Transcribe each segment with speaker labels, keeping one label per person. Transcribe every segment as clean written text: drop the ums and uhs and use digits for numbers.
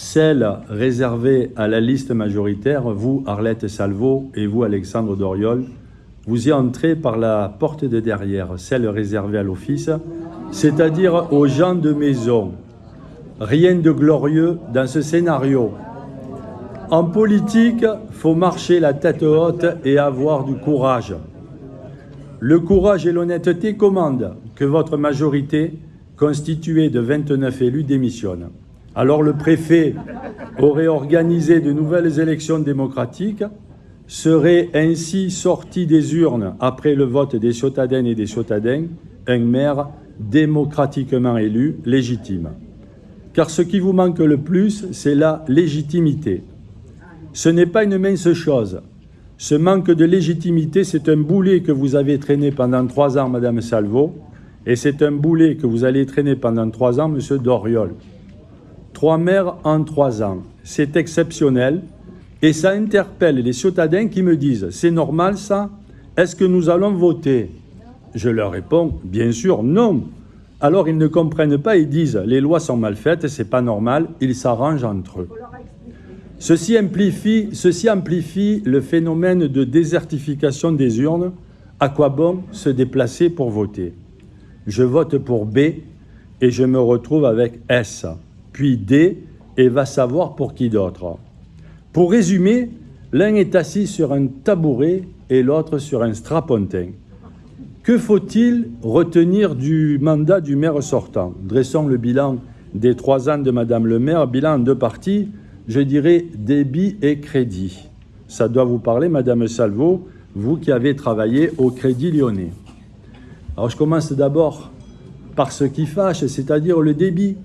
Speaker 1: celle réservée à la liste majoritaire, vous, Arlette Salvo, et vous, Alexandre Doriol, vous y entrez par la porte de derrière, celle réservée à l'office, c'est-à-dire aux gens de maison. Rien de glorieux dans ce scénario. En politique, faut marcher la tête haute et avoir du courage. Le courage et l'honnêteté commandent que votre majorité, constituée de 29 élus, démissionne. Alors le préfet aurait organisé de nouvelles élections démocratiques, serait ainsi sorti des urnes après le vote des Ciotadens et des Ciotadens, un maire démocratiquement élu, légitime. Car ce qui vous manque le plus, c'est la légitimité. Ce n'est pas une mince chose. Ce manque de légitimité, c'est un boulet que vous avez traîné pendant 3 ans, Madame Salvo, et c'est un boulet que vous allez traîner pendant 3 ans, Monsieur Doriol. 3 maires en 3 ans, c'est exceptionnel, et ça interpelle les Ciotadens qui me disent « C'est normal ça? Est-ce que nous allons voter ?» Je leur réponds « Bien sûr, non !» Alors ils ne comprennent pas, ils disent « Les lois sont mal faites, c'est pas normal, ils s'arrangent entre eux. » Ceci amplifie le phénomène de désertification des urnes. À quoi bon se déplacer pour voter? Je vote pour B et je me retrouve avec S, puis D et va savoir pour qui d'autre. Pour résumer, l'un est assis sur un tabouret et l'autre sur un strapontin. Que faut-il retenir du mandat du maire sortant? Dressons le bilan des 3 ans de Madame le maire, bilan en 2 parties. Je dirais débit et crédit. Ça doit vous parler, Madame Salvo, vous qui avez travaillé au Crédit Lyonnais. Alors je commence d'abord par ce qui fâche, c'est-à-dire le débit.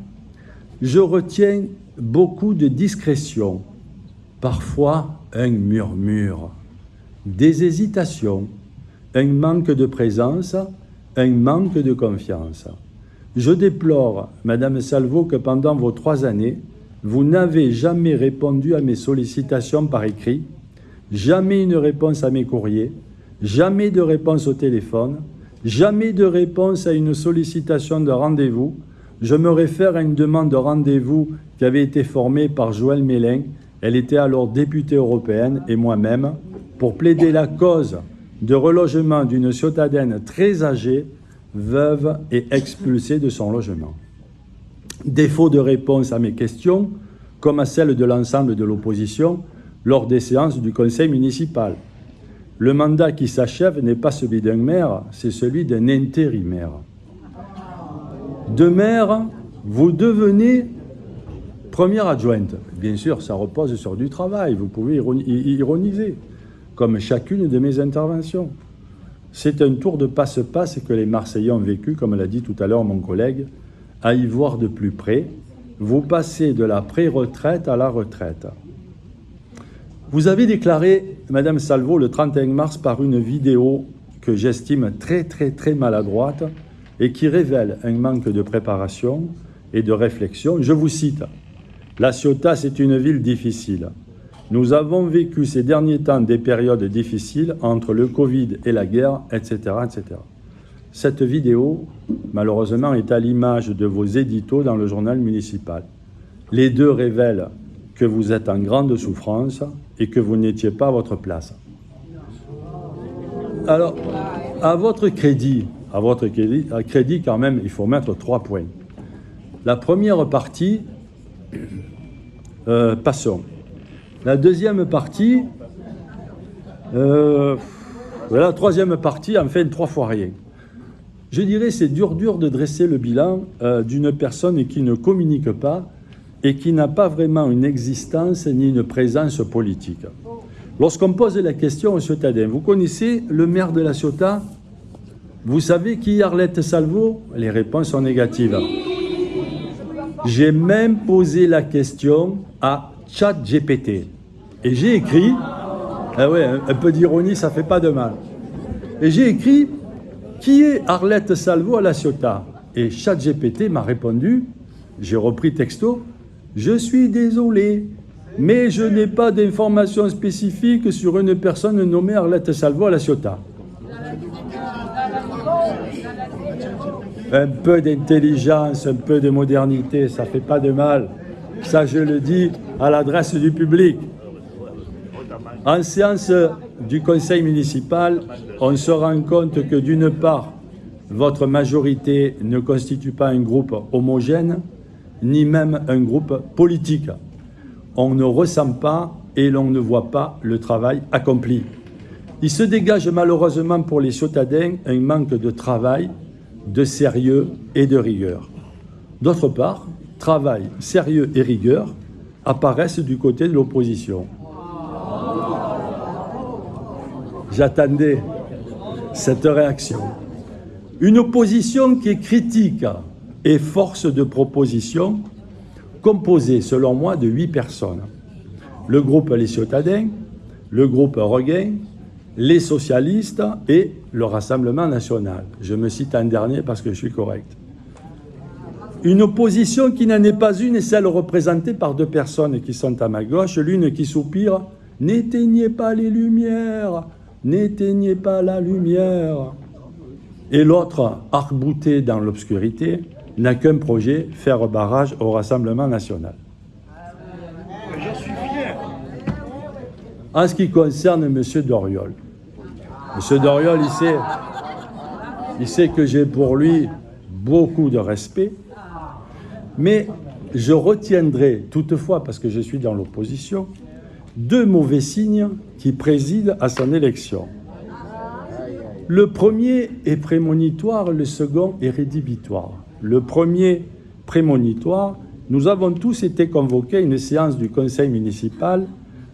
Speaker 1: Je retiens beaucoup de discrétion, parfois un murmure, des hésitations, un manque de présence, un manque de confiance. Je déplore, Madame Salvo, que pendant vos 3 années, vous n'avez jamais répondu à mes sollicitations par écrit, jamais une réponse à mes courriers, jamais de réponse au téléphone, jamais de réponse à une sollicitation de rendez-vous. Je me réfère à une demande de rendez-vous qui avait été formée par Joëlle Mélin, elle était alors députée européenne, et moi-même, pour plaider la cause de relogement d'une ciotadenne très âgée, veuve et expulsée de son logement. Défaut de réponse à mes questions, comme à celles de l'ensemble de l'opposition, lors des séances du conseil municipal. Le mandat qui s'achève n'est pas celui d'un maire, c'est celui d'un intérimaire. De maire, vous devenez première adjointe. Bien sûr, ça repose sur du travail, vous pouvez ironiser, comme chacune de mes interventions. C'est un tour de passe-passe que les Marseillais ont vécu, comme l'a dit tout à l'heure mon collègue, à y voir de plus près, vous passez de la pré-retraite à la retraite. Vous avez déclaré, Madame Salvo, le 31 mars par une vidéo que j'estime très maladroite et qui révèle un manque de préparation et de réflexion. Je vous cite, « La Ciotat, c'est une ville difficile. Nous avons vécu ces derniers temps des périodes difficiles entre le Covid et la guerre, etc. etc. » Cette vidéo, malheureusement, est à l'image de vos éditos dans le journal municipal. Les deux révèlent que vous êtes en grande souffrance et que vous n'étiez pas à votre place. Alors, à votre crédit quand même, il faut mettre 3 points. La première partie, passons. La deuxième partie, la troisième partie, enfin 3 fois rien. Je dirais c'est dur de dresser le bilan d'une personne qui ne communique pas et qui n'a pas vraiment une existence ni une présence politique. Lorsqu'on pose la question aux Ciotadens, vous connaissez le maire de la Ciotat? Vous savez qui est Arlette Salvo? Les réponses sont négatives. J'ai même posé la question à ChatGPT. Et j'ai écrit, ah ouais, un peu d'ironie, ça fait pas de mal. Et j'ai écrit, qui est Arlette Salvo à la Ciotat? Et ChatGPT m'a répondu, j'ai repris texto, je suis désolé, mais je n'ai pas d'informations spécifiques sur une personne nommée Arlette Salvo à la Ciotat. Un peu d'intelligence, un peu de modernité, ça fait pas de mal. Ça, je le dis à l'adresse du public. En séance du conseil municipal, on se rend compte que d'une part, votre majorité ne constitue pas un groupe homogène, ni même un groupe politique. On ne ressent pas et l'on ne voit pas le travail accompli. Il se dégage malheureusement pour les Ciotadens un manque de travail, de sérieux et de rigueur. D'autre part, travail, sérieux et rigueur apparaissent du côté de l'opposition. J'attendais cette réaction. Une opposition qui est critique et force de proposition, composée selon moi de 8 personnes. Le groupe Les Ciotadens, le groupe Regain, les socialistes et le Rassemblement national. Je me cite un dernier parce que je suis correct. Une opposition qui n'en est pas une et celle représentée par 2 personnes qui sont à ma gauche, l'une qui soupire « N'éteignez pas les lumières, n'éteignez pas la lumière ». Et l'autre, arc-bouté dans l'obscurité, n'a qu'un projet, faire barrage au Rassemblement national.
Speaker 2: Je suis fier.
Speaker 1: En ce qui concerne M. Doriol, M. Doriol, il sait que j'ai pour lui beaucoup de respect, mais je retiendrai toutefois, parce que je suis dans l'opposition, 2 mauvais signes qui président à son élection. Le premier est prémonitoire, le second est rédhibitoire. Le premier prémonitoire, nous avons tous été convoqués à une séance du conseil municipal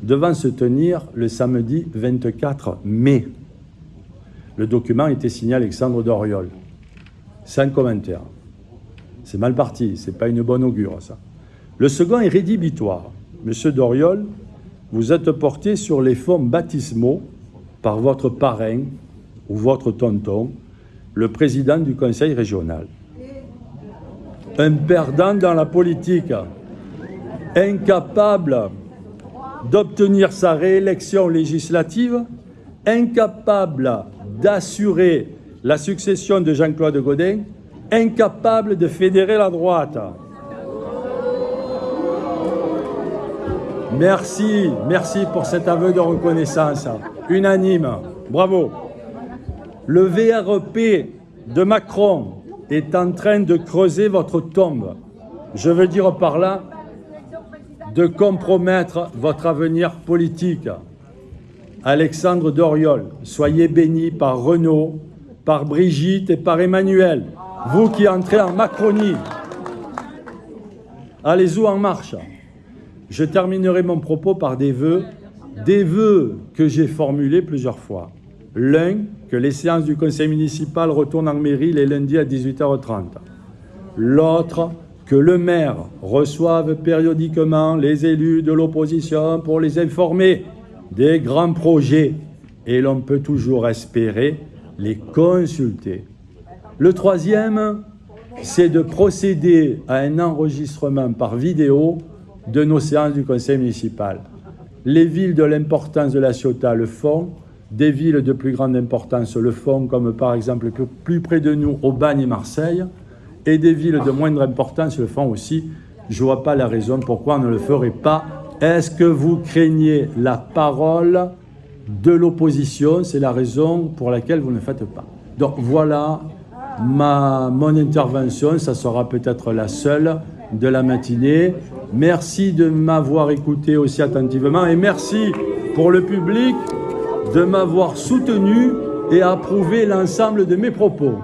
Speaker 1: devant se tenir le samedi 24 mai. Le document était signé Alexandre Doriol, sans commentaire. C'est mal parti, c'est pas une bonne augure, ça. Le second est rédhibitoire. Monsieur Doriol, vous êtes porté sur les fonds baptismaux par votre parrain ou votre tonton, le président du conseil régional. Un perdant dans la politique, incapable d'obtenir sa réélection législative, incapable d'assurer la succession de Jean-Claude Gaudin, incapable de fédérer la droite. Merci pour cet aveu de reconnaissance. Unanime, bravo. Le VRP de Macron est en train de creuser votre tombe. Je veux dire par là, de compromettre votre avenir politique. Alexandre Doriol, soyez béni par Renaud, par Brigitte et par Emmanuel, vous qui entrez en Macronie. Allez-y en marche. Je terminerai mon propos par des vœux que j'ai formulés plusieurs fois. L'un, que les séances du conseil municipal retournent en mairie les lundis à 18h30. L'autre, que le maire reçoive périodiquement les élus de l'opposition pour les informer des grands projets. Et l'on peut toujours espérer les consulter. Le troisième, c'est de procéder à un enregistrement par vidéo de nos séances du conseil municipal. Les villes de l'importance de la Ciotat le font, des villes de plus grande importance le font, comme par exemple plus près de nous, Aubagne et Marseille, et des villes de moindre importance le font aussi. Je ne vois pas la raison pourquoi on ne le ferait pas. Est-ce que vous craignez la parole de l'opposition? C'est la raison pour laquelle vous ne faites pas. Donc voilà mon intervention, ça sera peut-être la seule de la matinée. Merci de m'avoir écouté aussi attentivement et merci pour le public de m'avoir soutenu et approuvé l'ensemble de mes propos.